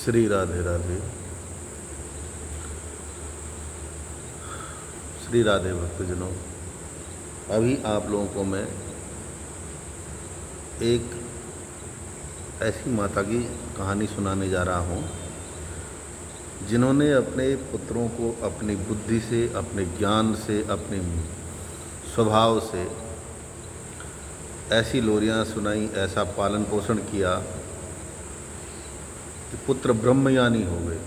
श्री राधे राधे। श्री राधे भक्तजनों, अभी आप लोगों को मैं एक ऐसी माता की कहानी सुनाने जा रहा हूँ जिन्होंने अपने पुत्रों को अपनी बुद्धि से, अपने ज्ञान से, अपने स्वभाव से ऐसी लोरियाँ सुनाई, ऐसा पालन पोषण किया कि पुत्र ब्रह्मज्ञानी हो गए।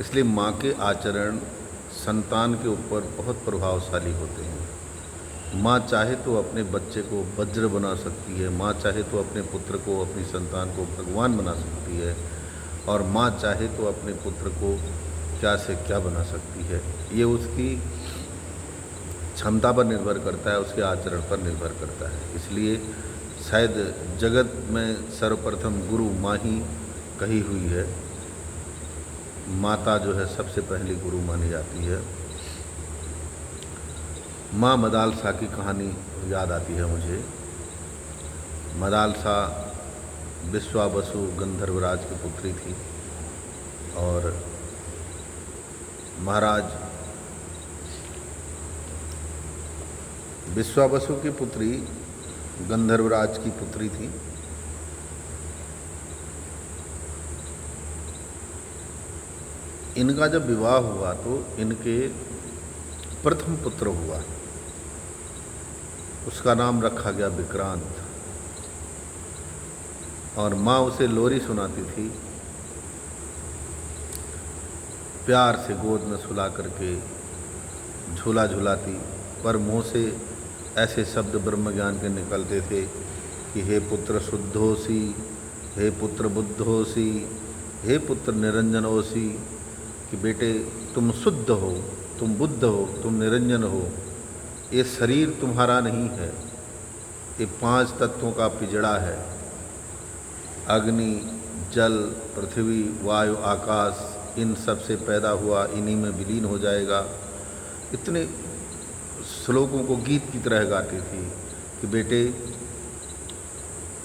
इसलिए माँ के आचरण संतान के ऊपर बहुत प्रभावशाली होते हैं। माँ चाहे तो अपने बच्चे को वज्र बना सकती है, माँ चाहे तो अपने पुत्र को, अपनी संतान को भगवान बना सकती है, और माँ चाहे तो अपने पुत्र को क्या से क्या बना सकती है। ये उसकी क्षमता पर निर्भर करता है, उसके आचरण पर निर्भर करता है। इसलिए शायद जगत में सर्वप्रथम गुरु माँ ही कही हुई है। माता जो है सबसे पहली गुरु मानी जाती है। माँ मदालसा की कहानी याद आती है मुझे। मदालसा विश्वावसु गंधर्वराज की पुत्री थी और महाराज विश्वावसु की पुत्री गंधर्वराज की पुत्री थी। इनका जब विवाह हुआ तो इनके प्रथम पुत्र हुआ, उसका नाम रखा गया विक्रांत। और माँ उसे लोरी सुनाती थी, प्यार से गोद में सुला करके झूला झुलाती, पर मुँह से ऐसे शब्द ब्रह्म ज्ञान के निकलते थे कि हे पुत्र शुद्धोसी, हे पुत्र बुद्धोसी, हे पुत्र निरंजनोसी, कि बेटे तुम शुद्ध हो, तुम बुद्ध हो, तुम निरंजन हो। ये शरीर तुम्हारा नहीं है, ये 5 तत्वों का पिंजड़ा है। अग्नि, जल, पृथ्वी, वायु, आकाश, इन सब से पैदा हुआ, इन्हीं में विलीन हो जाएगा। इतने श्लोकों को गीत की तरह गाती थी कि बेटे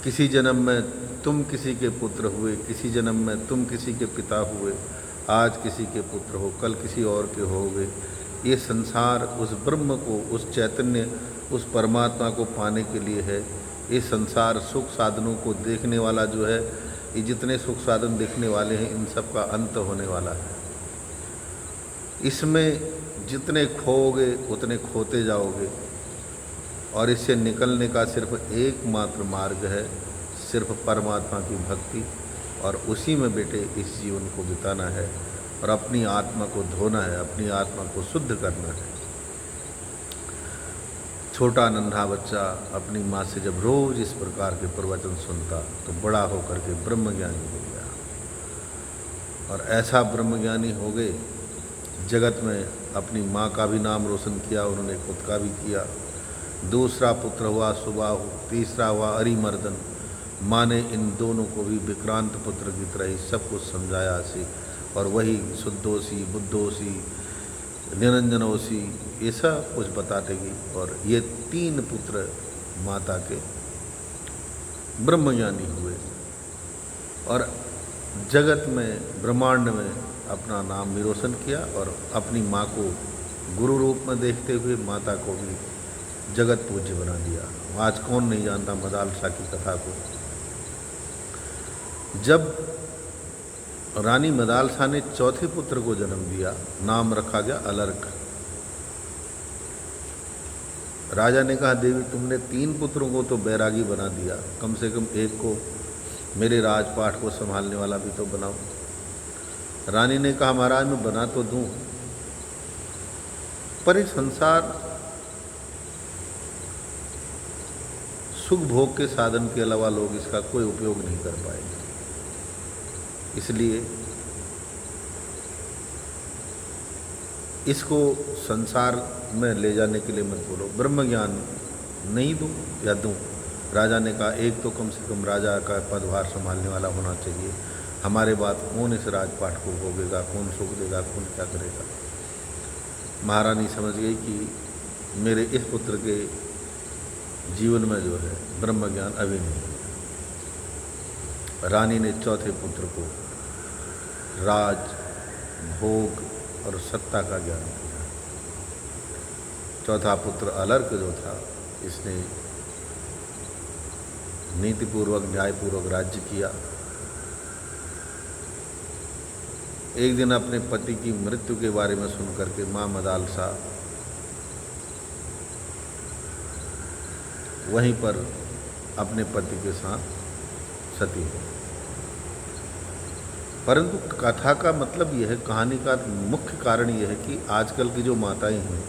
किसी जन्म में तुम किसी के पुत्र हुए, किसी जन्म में तुम किसी के पिता हुए, आज किसी के पुत्र हो, कल किसी और के होगे। ये संसार उस ब्रह्म को, उस चैतन्य, उस परमात्मा को पाने के लिए है। ये संसार सुख साधनों को देखने वाला जो है, ये जितने सुख साधन देखने वाले हैं, इन सब का अंत होने वाला है। इसमें जितने खोओगे उतने खोते जाओगे, और इससे निकलने का सिर्फ एकमात्र मार्ग है, सिर्फ परमात्मा की भक्ति, और उसी में बेटे इस जीवन को बिताना है और अपनी आत्मा को धोना है, अपनी आत्मा को शुद्ध करना है। छोटा नन्हा बच्चा अपनी माँ से जब रोज़ इस प्रकार के प्रवचन सुनता तो बड़ा होकर के ब्रह्मज्ञानी हो गया, और ऐसा ब्रह्मज्ञानी हो गए, जगत में अपनी माँ का भी नाम रोशन किया, उन्होंने खुद का भी किया। दूसरा पुत्र हुआ सुबाहु, तीसरा हुआ अरिमर्दन। माँ ने इन दोनों को भी विक्रांत पुत्र की तरह ही सब कुछ समझाया सी, और वही शुद्धोसी, बुद्धोसी, निरंजनोसी, ये सब कुछ बताते गई। और ये 3 पुत्र माता के ब्रह्मज्ञानी हुए और जगत में, ब्रह्मांड में अपना नाम भी रोशन किया, और अपनी माँ को गुरु रूप में देखते हुए माता को भी जगत पूज्य बना दिया। आज कौन नहीं जानता मदालसा की कथा को। जब रानी मदालसा ने चौथे पुत्र को जन्म दिया, नाम रखा गया अलर्क। राजा ने कहा, देवी तुमने 3 पुत्रों को तो बैरागी बना दिया, कम से कम एक को मेरे राजपाट को संभालने वाला भी तो बनाओ। रानी ने कहा, महाराज मैं बना तो दूं, पर इस संसार सुख भोग के साधन के अलावा लोग इसका कोई उपयोग नहीं कर पाएंगे। इसलिए इसको संसार में ले जाने के लिए मत बोलो, ब्रह्म ज्ञान नहीं दूं या दूं। राजा ने कहा, एक तो कम से कम राजा का पदभार संभालने वाला होना चाहिए। हमारे बाद कौन इस राजपाट को भोगेगा, कौन सुख देगा, कौन क्या करेगा। महारानी समझ गई कि मेरे इस पुत्र के जीवन में जो है ब्रह्म ज्ञान अभी नहीं है। रानी ने चौथे पुत्र को राज, भोग और सत्ता का ज्ञान दिया। चौथा पुत्र अलर्क जो था, इसने नीतिपूर्वक न्यायपूर्वक राज्य किया। एक दिन अपने पति की मृत्यु के बारे में सुनकर के माँ मदालसा वहीं पर अपने पति के साथ सती हो। परंतु कथा का मतलब यह है, कहानी का मुख्य कारण यह है कि आजकल की जो माताएं हैं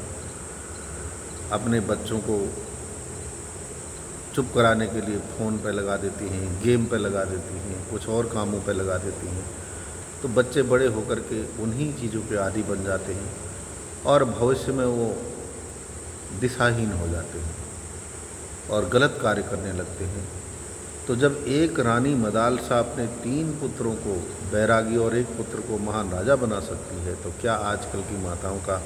अपने बच्चों को चुप कराने के लिए फ़ोन पे लगा देती हैं, गेम पे लगा देती हैं, कुछ और कामों पे लगा देती हैं, तो बच्चे बड़े होकर के उन्हीं चीज़ों के आदी बन जाते हैं और भविष्य में वो दिशाहीन हो जाते हैं और गलत कार्य करने लगते हैं। तो जब एक रानी मदालसा अपने 3 पुत्रों को बैरागी और एक पुत्र को महान राजा बना सकती है, तो क्या आजकल की माताओं का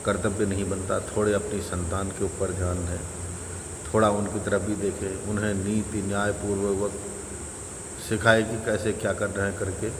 कर्तव्य नहीं बनता थोड़े अपनी संतान के ऊपर ध्यान दें, थोड़ा उनकी तरफ भी देखें, उन्हें नीति न्यायपूर्वक सिखाए कि कैसे क्या कर रहे हैं करके